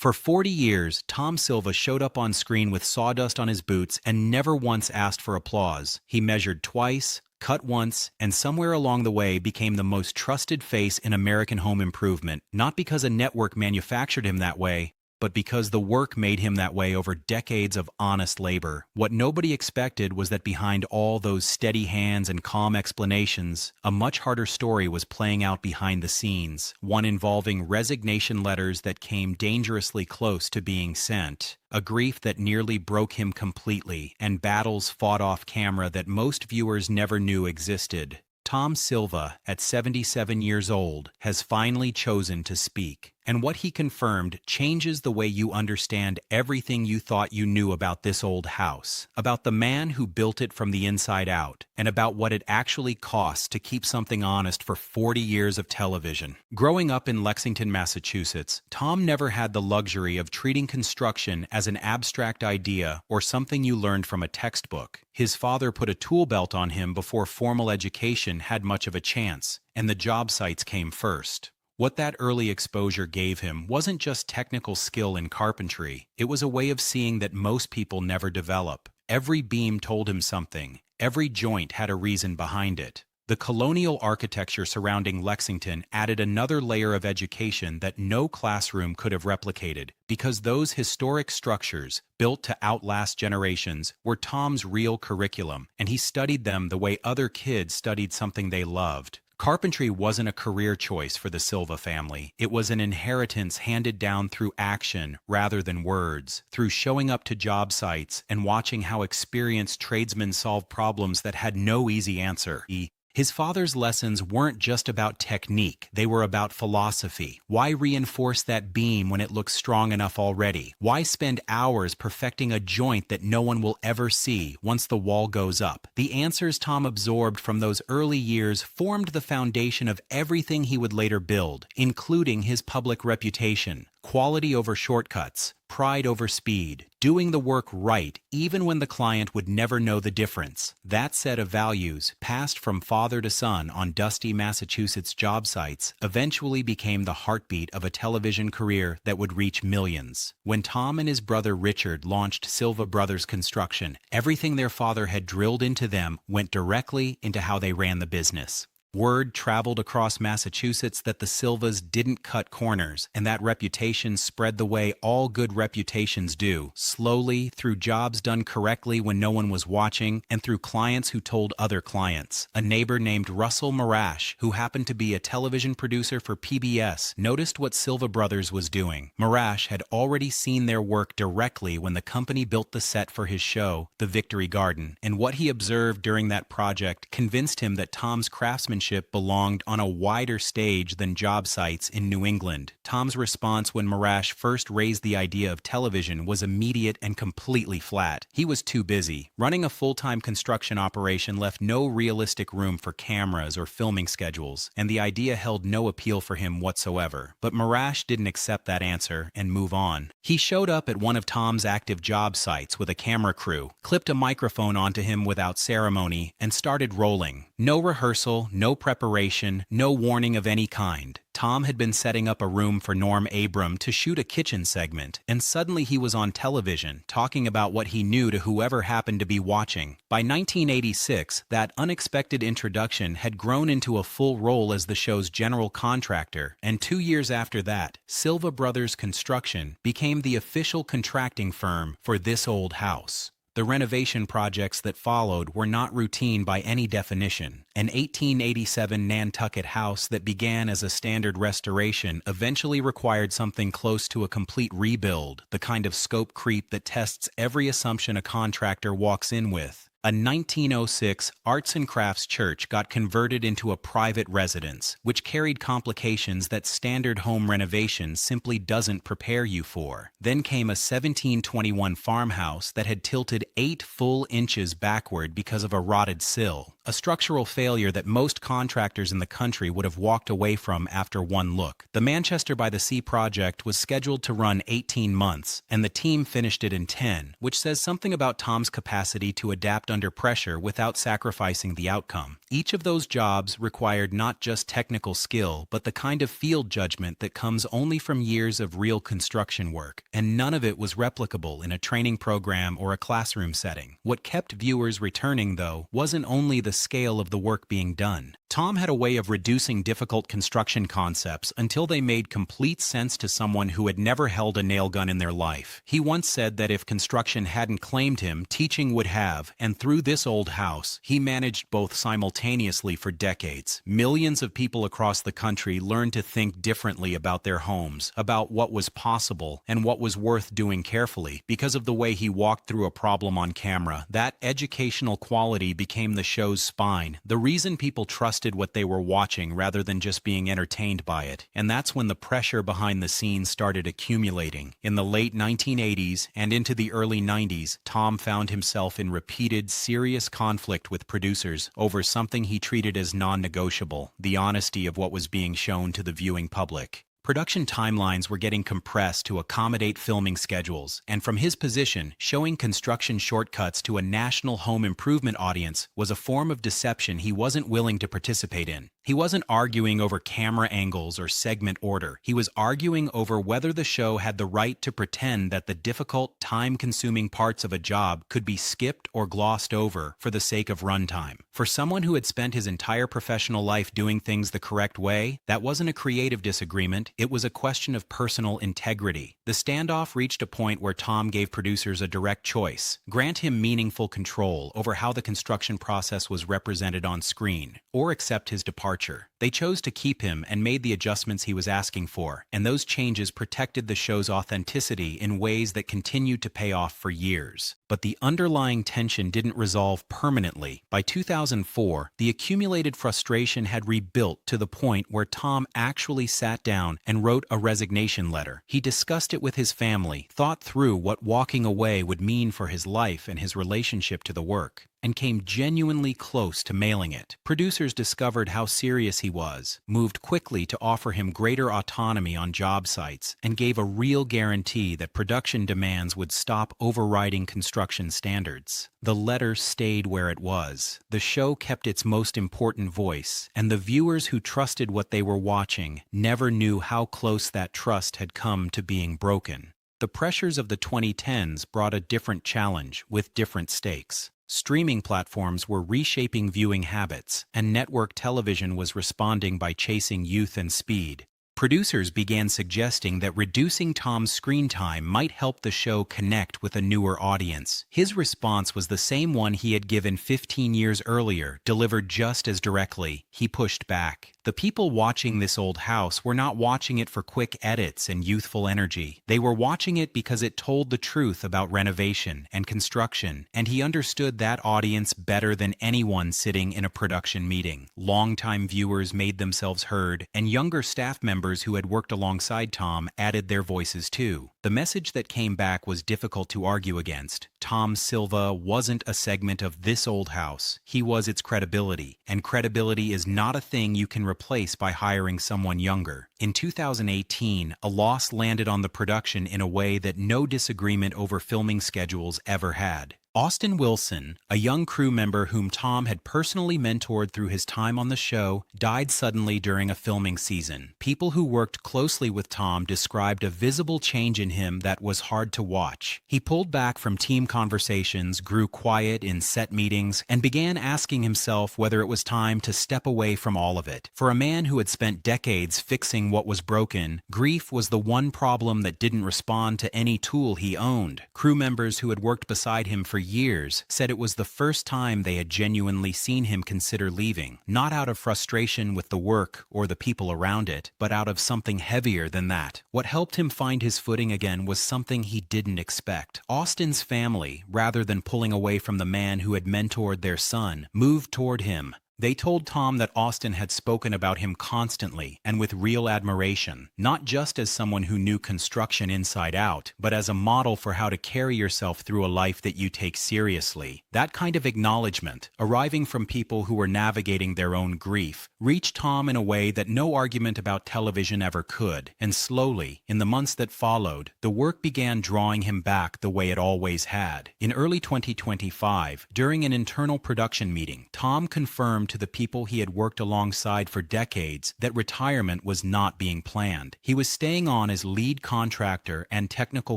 For 40 years, Tom Silva showed up on screen with sawdust on his boots and never once asked for applause. He measured twice, cut once, and somewhere along the way became the most trusted face in American home improvement, not because a network manufactured him that way, but because the work made him that way over decades of honest labor. What nobody expected was that behind all those steady hands and calm explanations, a much harder story was playing out behind the scenes, one involving resignation letters that came dangerously close to being sent, a grief that nearly broke him completely, and battles fought off camera that most viewers never knew existed. Tom Silva, at 77 years old, has finally chosen to speak. And what he confirmed changes the way you understand everything you thought you knew about this old house, about the man who built it from the inside out, and about what it actually costs to keep something honest for 40 years of television. Growing up in Lexington, Massachusetts, Tom never had the luxury of treating construction as an abstract idea or something you learned from a textbook. His father put a tool belt on him before formal education had much of a chance, and the job sites came first. What that early exposure gave him wasn't just technical skill in carpentry, it was a way of seeing that most people never develop. Every beam told him something, every joint had a reason behind it. The colonial architecture surrounding Lexington added another layer of education that no classroom could have replicated, because those historic structures, built to outlast generations, were Tom's real curriculum, and he studied them the way other kids studied something they loved. Carpentry wasn't a career choice for the Silva family. It was an inheritance handed down through action rather than words, through showing up to job sites and watching how experienced tradesmen solve problems that had no easy answer. His father's lessons weren't just about technique, they were about philosophy. Why reinforce that beam when it looks strong enough already? Why spend hours perfecting a joint that no one will ever see once the wall goes up? The answers Tom absorbed from those early years formed the foundation of everything he would later build, including his public reputation. Quality over shortcuts, pride over speed, doing the work right even when the client would never know the difference. That set of values, passed from father to son on dusty Massachusetts job sites, eventually became the heartbeat of a television career that would reach millions. When Tom and his brother Richard launched Silva Brothers Construction, everything their father had drilled into them went directly into how they ran the business. Word traveled across Massachusetts that the Silvas didn't cut corners, and that reputation spread the way all good reputations do, slowly, through jobs done correctly when no one was watching, and through clients who told other clients. A neighbor named Russell Marash, who happened to be a television producer for PBS, noticed what Silva Brothers was doing. Marash had already seen their work directly when the company built the set for his show, The Victory Garden, and what he observed during that project convinced him that Tom's craftsmanship belonged on a wider stage than job sites in New England. Tom's response when Marash first raised the idea of television was immediate and completely flat. He was too busy. Running a full-time construction operation left no realistic room for cameras or filming schedules, and the idea held no appeal for him whatsoever. But Marash didn't accept that answer and move on. He showed up at one of Tom's active job sites with a camera crew, clipped a microphone onto him without ceremony, and started rolling. No rehearsal, no preparation, no warning of any kind. Tom had been setting up a room for Norm Abram to shoot a kitchen segment, and suddenly he was on television, talking about what he knew to whoever happened to be watching. By 1986, that unexpected introduction had grown into a full role as the show's general contractor, and 2 years after that, Silva Brothers Construction became the official contracting firm for this old house. The renovation projects that followed were not routine by any definition. An 1887 Nantucket house that began as a standard restoration eventually required something close to a complete rebuild, the kind of scope creep that tests every assumption a contractor walks in with. A 1906 arts and crafts church got converted into a private residence, which carried complications that standard home renovation simply doesn't prepare you for. Then came a 1721 farmhouse that had tilted 8 full inches backward because of a rotted sill, a structural failure that most contractors in the country would have walked away from after one look. The Manchester by the Sea project was scheduled to run 18 months, and the team finished it in 10, which says something about Tom's capacity to adapt craft under pressure without sacrificing the outcome. Each of those jobs required not just technical skill, but the kind of field judgment that comes only from years of real construction work, and none of it was replicable in a training program or a classroom setting. What kept viewers returning, though, wasn't only the scale of the work being done. Tom had a way of reducing difficult construction concepts until they made complete sense to someone who had never held a nail gun in their life. He once said that if construction hadn't claimed him, teaching would have, and through this old house, he managed both simultaneously for decades. Millions of people across the country learned to think differently about their homes, about what was possible and what was worth doing carefully, because of the way he walked through a problem on camera. That educational quality became the show's spine, the reason people trusted what they were watching rather than just being entertained by it. And that's when the pressure behind the scenes started accumulating. In the late 1980s and into the early 90s, Tom found himself in repeated, serious conflict with producers over something he treated as non-negotiable: the honesty of what was being shown to the viewing public. Production timelines were getting compressed to accommodate filming schedules, and from his position, showing construction shortcuts to a national home improvement audience was a form of deception he wasn't willing to participate in. He wasn't arguing over camera angles or segment order. He was arguing over whether the show had the right to pretend that the difficult, time-consuming parts of a job could be skipped or glossed over for the sake of runtime. For someone who had spent his entire professional life doing things the correct way, that wasn't a creative disagreement. It was a question of personal integrity. The standoff reached a point where Tom gave producers a direct choice: grant him meaningful control over how the construction process was represented on screen, or accept his departure. They chose to keep him and made the adjustments he was asking for, and those changes protected the show's authenticity in ways that continued to pay off for years. But the underlying tension didn't resolve permanently. By 2004, the accumulated frustration had rebuilt to the point where Tom actually sat down and wrote a resignation letter. He discussed it with his family, thought through what walking away would mean for his life and his relationship to the work, and came genuinely close to mailing it. Producers discovered how serious he was, moved quickly to offer him greater autonomy on job sites, and gave a real guarantee that production demands would stop overriding construction standards. The letter stayed where it was. The show kept its most important voice, and the viewers who trusted what they were watching never knew how close that trust had come to being broken. The pressures of the 2010s brought a different challenge with different stakes. Streaming platforms were reshaping viewing habits, and network television was responding by chasing youth and speed. Producers began suggesting that reducing Tom's screen time might help the show connect with a newer audience. His response was the same one he had given 15 years earlier, delivered just as directly. He pushed back. The people watching this old house were not watching it for quick edits and youthful energy. They were watching it because it told the truth about renovation and construction, and he understood that audience better than anyone sitting in a production meeting. Longtime viewers made themselves heard, and younger staff members who had worked alongside Tom added their voices too. The message that came back was difficult to argue against. Tom Silva wasn't a segment of this old house. He was its credibility, and credibility is not a thing you can replace by hiring someone younger. In 2018, a loss landed on the production in a way that no disagreement over filming schedules ever had. Austin Wilson, a young crew member whom Tom had personally mentored through his time on the show, died suddenly during a filming season. People who worked closely with Tom described a visible change in him that was hard to watch. He pulled back from team conversations, grew quiet in set meetings, and began asking himself whether it was time to step away from all of it. For a man who had spent decades fixing what was broken, grief was the one problem that didn't respond to any tool he owned. Crew members who had worked beside him for years said it was the first time they had genuinely seen him consider leaving, not out of frustration with the work or the people around it, but out of something heavier than that. What helped him find his footing again was something he didn't expect. Austin's family, rather than pulling away from the man who had mentored their son, moved toward him. They told Tom that Austin had spoken about him constantly and with real admiration, not just as someone who knew construction inside out, but as a model for how to carry yourself through a life that you take seriously. That kind of acknowledgement, arriving from people who were navigating their own grief, reached Tom in a way that no argument about television ever could, and slowly, in the months that followed, the work began drawing him back the way it always had. In early 2025, during an internal production meeting, Tom confirmed to the people he had worked alongside for decades that retirement was not being planned. He was staying on as lead contractor and technical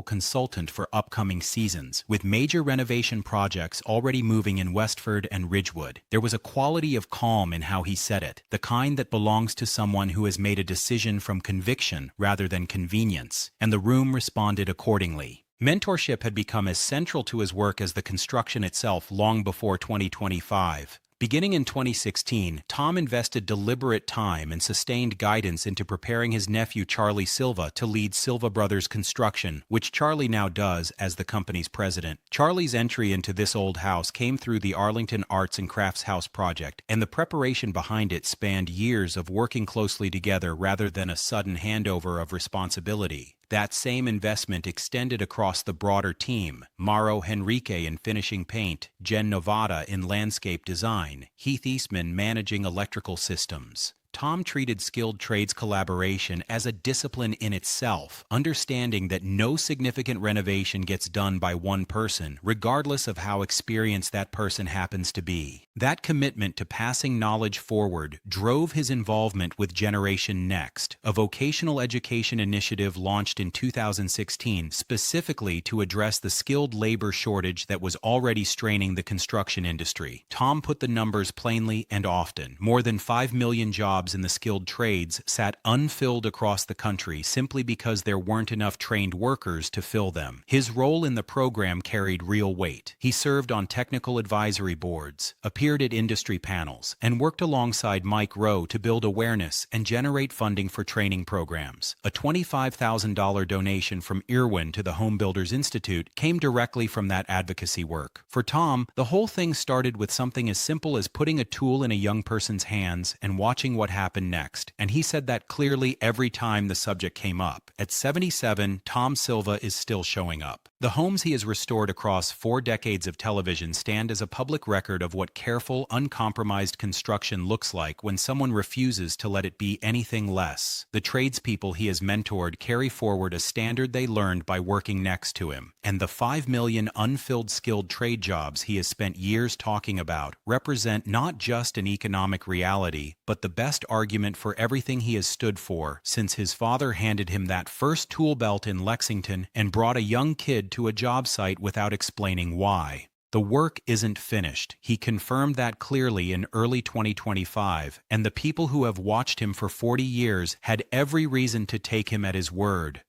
consultant for upcoming seasons, with major renovation projects already moving in Westford and Ridgewood. There was a quality of calm in how he said it, the kind that belongs to someone who has made a decision from conviction rather than convenience, and the room responded accordingly. Mentorship had become as central to his work as the construction itself long before 2025. Beginning in 2016, Tom invested deliberate time and sustained guidance into preparing his nephew Charlie Silva to lead Silva Brothers Construction, which Charlie now does as the company's president. Charlie's entry into this old house came through the Arlington Arts and Crafts House project, and the preparation behind it spanned years of working closely together rather than a sudden handover of responsibility. That same investment extended across the broader team: Mauro Henrique in finishing paint, Jen Novata in landscape design, Heath Eastman managing electrical systems. Tom treated skilled trades collaboration as a discipline in itself, understanding that no significant renovation gets done by one person, regardless of how experienced that person happens to be. That commitment to passing knowledge forward drove his involvement with Generation Next, a vocational education initiative launched in 2016 specifically to address the skilled labor shortage that was already straining the construction industry. Tom put the numbers plainly and often. More than 5 million jobs in the skilled trades sat unfilled across the country simply because there weren't enough trained workers to fill them. His role in the program carried real weight. He served on technical advisory boards, appeared at industry panels, and worked alongside Mike Rowe to build awareness and generate funding for training programs. A $25,000 donation from Irwin to the Home Builders Institute came directly from that advocacy work. For Tom, the whole thing started with something as simple as putting a tool in a young person's hands and watching what happened next, and he said that clearly every time the subject came up. At 77, Tom Silva is still showing up. The homes he has restored across 4 decades of television stand as a public record of what careful, uncompromised construction looks like when someone refuses to let it be anything less. The tradespeople he has mentored carry forward a standard they learned by working next to him, and the 5 million unfilled skilled trade jobs he has spent years talking about represent not just an economic reality, but the best argument for everything he has stood for since his father handed him that first tool belt in Lexington and brought a young kid to a job site without explaining why. The work isn't finished. He confirmed that clearly in early 2025, and the people who have watched him for 40 years had every reason to take him at his word.